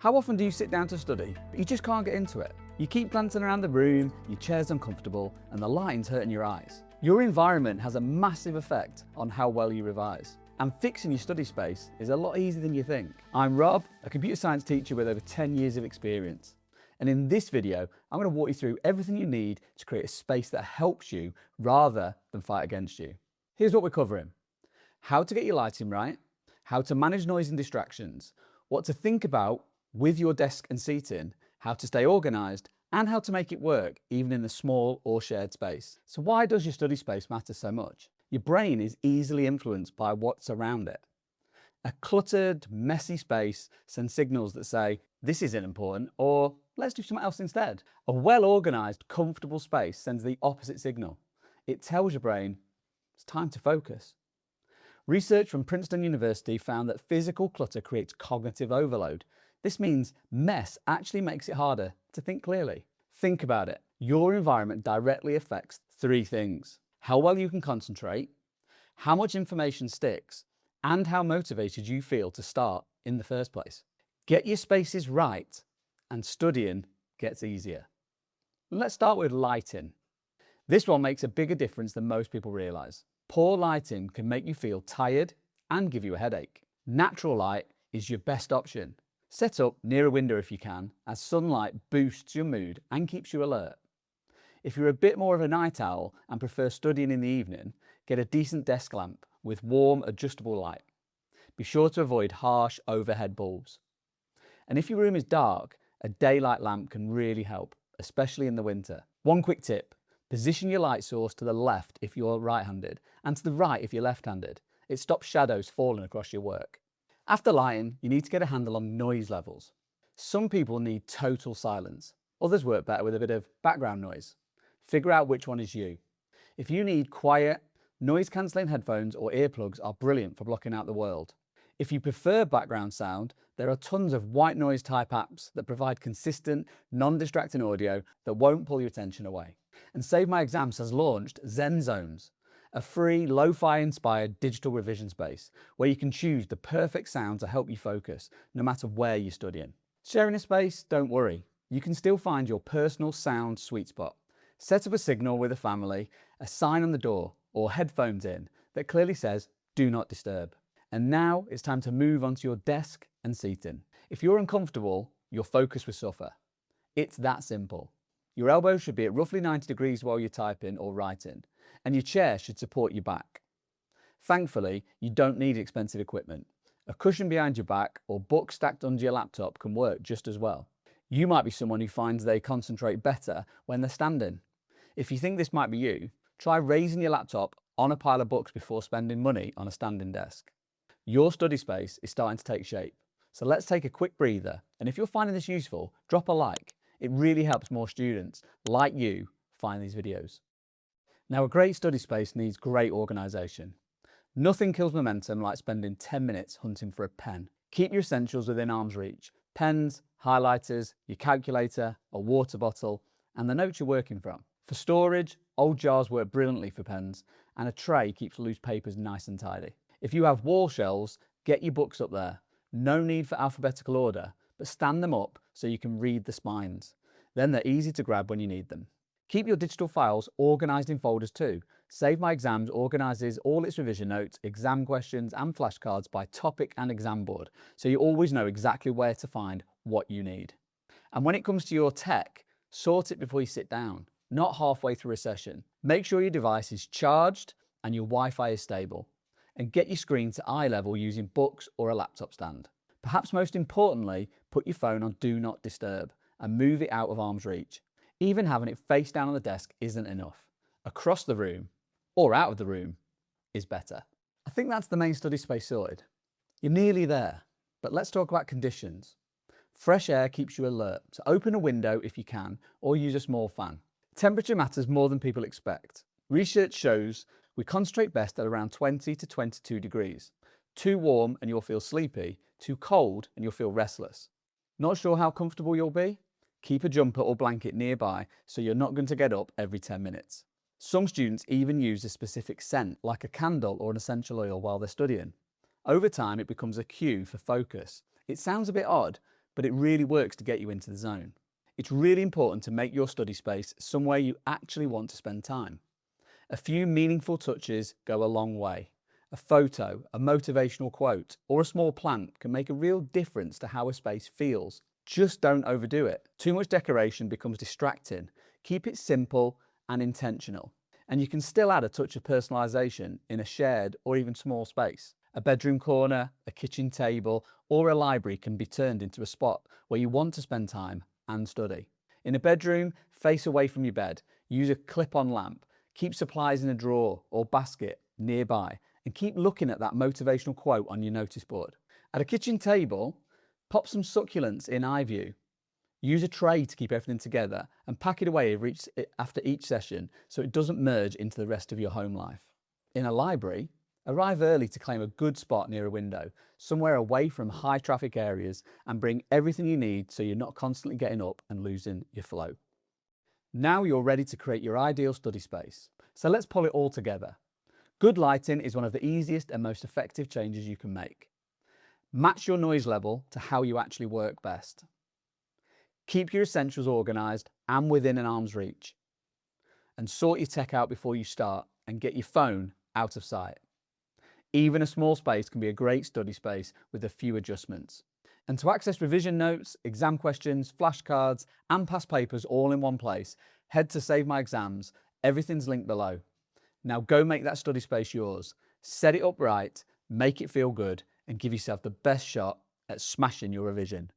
How often do you sit down to study, but you just can't get into it? You keep glancing around the room, your chair's uncomfortable, and the lighting's hurting your eyes. Your environment has a massive effect on how well you revise. And fixing your study space is a lot easier than you think. I'm Rob, a computer science teacher with over 10 years of experience. And in this video, I'm going to walk you through everything you need to create a space that helps you rather than fight against you. Here's what we're covering: how to get your lighting right, how to manage noise and distractions, what to think about with your desk and seating, how to stay organised, and how to make it work even in a small or shared space. So why does your study space matter so much? Your brain is easily influenced by what's around it. A cluttered, messy space sends signals that say, this isn't important, or let's do something else instead. A well-organised, comfortable space sends the opposite signal. It tells your brain, it's time to focus. Research from Princeton University found that physical clutter creates cognitive overload. This means mess actually makes it harder to think clearly. Think about it. Your environment directly affects three things: how well you can concentrate, how much information sticks, and how motivated you feel to start in the first place. Get your spaces right and studying gets easier. Let's start with lighting. This one makes a bigger difference than most people realise. Poor lighting can make you feel tired and give you a headache. Natural light is your best option. Set up near a window if you can, as sunlight boosts your mood and keeps you alert. If you're a bit more of a night owl and prefer studying in the evening, get a decent desk lamp with warm, adjustable light. Be sure to avoid harsh overhead bulbs. And if your room is dark, a daylight lamp can really help, especially in the winter. One quick tip: position your light source to the left if you're right-handed, and to the right if you're left-handed. It stops shadows falling across your work. After lighting, you need to get a handle on noise levels. Some people need total silence. Others work better with a bit of background noise. Figure out which one is you. If you need quiet, noise-cancelling headphones or earplugs are brilliant for blocking out the world. If you prefer background sound, there are tons of white noise type apps that provide consistent, non-distracting audio that won't pull your attention away. And Save My Exams has launched Zen Zones, a free, lo-fi inspired digital revision space where you can choose the perfect sound to help you focus, no matter where you're studying. Sharing a space? Don't worry. You can still find your personal sound sweet spot. Set up a signal with a family, a sign on the door, or headphones in that clearly says, do not disturb. And now it's time to move on to your desk and seating. If you're uncomfortable, your focus will suffer. It's that simple. Your elbows should be at roughly 90 degrees while you're typing or writing, and your chair should support your back. Thankfully, you don't need expensive equipment. A cushion behind your back or books stacked under your laptop can work just as well. You might be someone who finds they concentrate better when they're standing. If you think this might be you, try raising your laptop on a pile of books before spending money on a standing desk. Your study space is starting to take shape, so let's take a quick breather, and if you're finding this useful, drop a like. It really helps more students like you find these videos. Now, a great study space needs great organisation. Nothing kills momentum like spending 10 minutes hunting for a pen. Keep your essentials within arm's reach: pens, highlighters, your calculator, a water bottle, and the notes you're working from. For storage, old jars work brilliantly for pens, and a tray keeps loose papers nice and tidy. If you have wall shelves, get your books up there. No need for alphabetical order, but stand them up so you can read the spines. Then they're easy to grab when you need them. Keep your digital files organised in folders too. Save My Exams organises all its revision notes, exam questions and flashcards by topic and exam board, so you always know exactly where to find what you need. And when it comes to your tech, sort it before you sit down, not halfway through a session. Make sure your device is charged and your Wi-Fi is stable. And get your screen to eye level using books or a laptop stand. Perhaps most importantly, put your phone on Do Not Disturb and move it out of arm's reach. Even having it face down on the desk isn't enough. Across the room, or out of the room, is better. I think that's the main study space sorted. You're nearly there, but let's talk about conditions. Fresh air keeps you alert, so open a window if you can, or use a small fan. Temperature matters more than people expect. Research shows we concentrate best at around 20 to 22 degrees. Too warm and you'll feel sleepy, too cold and you'll feel restless. Not sure how comfortable you'll be? Keep a jumper or blanket nearby so you're not going to get up every 10 minutes. Some students even use a specific scent, like a candle or an essential oil, while they're studying. Over time, it becomes a cue for focus. It sounds a bit odd, but it really works to get you into the zone. It's really important to make your study space somewhere you actually want to spend time. A few meaningful touches go a long way. A photo, a motivational quote, or a small plant can make a real difference to how a space feels. Just don't overdo it. Too much decoration becomes distracting. Keep it simple and intentional. And you can still add a touch of personalisation in a shared or even small space. A bedroom corner, a kitchen table, or a library can be turned into a spot where you want to spend time and study. In a bedroom, face away from your bed. Use a clip-on lamp. Keep supplies in a drawer or basket nearby, and keep looking at that motivational quote on your notice board. At a kitchen table, pop some succulents in eye view. Use a tray to keep everything together and pack it away after each session so it doesn't merge into the rest of your home life. In a library, arrive early to claim a good spot near a window, somewhere away from high traffic areas, and bring everything you need so you're not constantly getting up and losing your flow. Now you're ready to create your ideal study space. So let's pull it all together. Good lighting is one of the easiest and most effective changes you can make. Match your noise level to how you actually work best. Keep your essentials organised and within an arm's reach. And sort your tech out before you start and get your phone out of sight. Even a small space can be a great study space with a few adjustments. And to access revision notes, exam questions, flashcards, and past papers all in one place, head to Save My Exams. Everything's linked below. Now go make that study space yours. Set it up right, make it feel good, and give yourself the best shot at smashing your revision.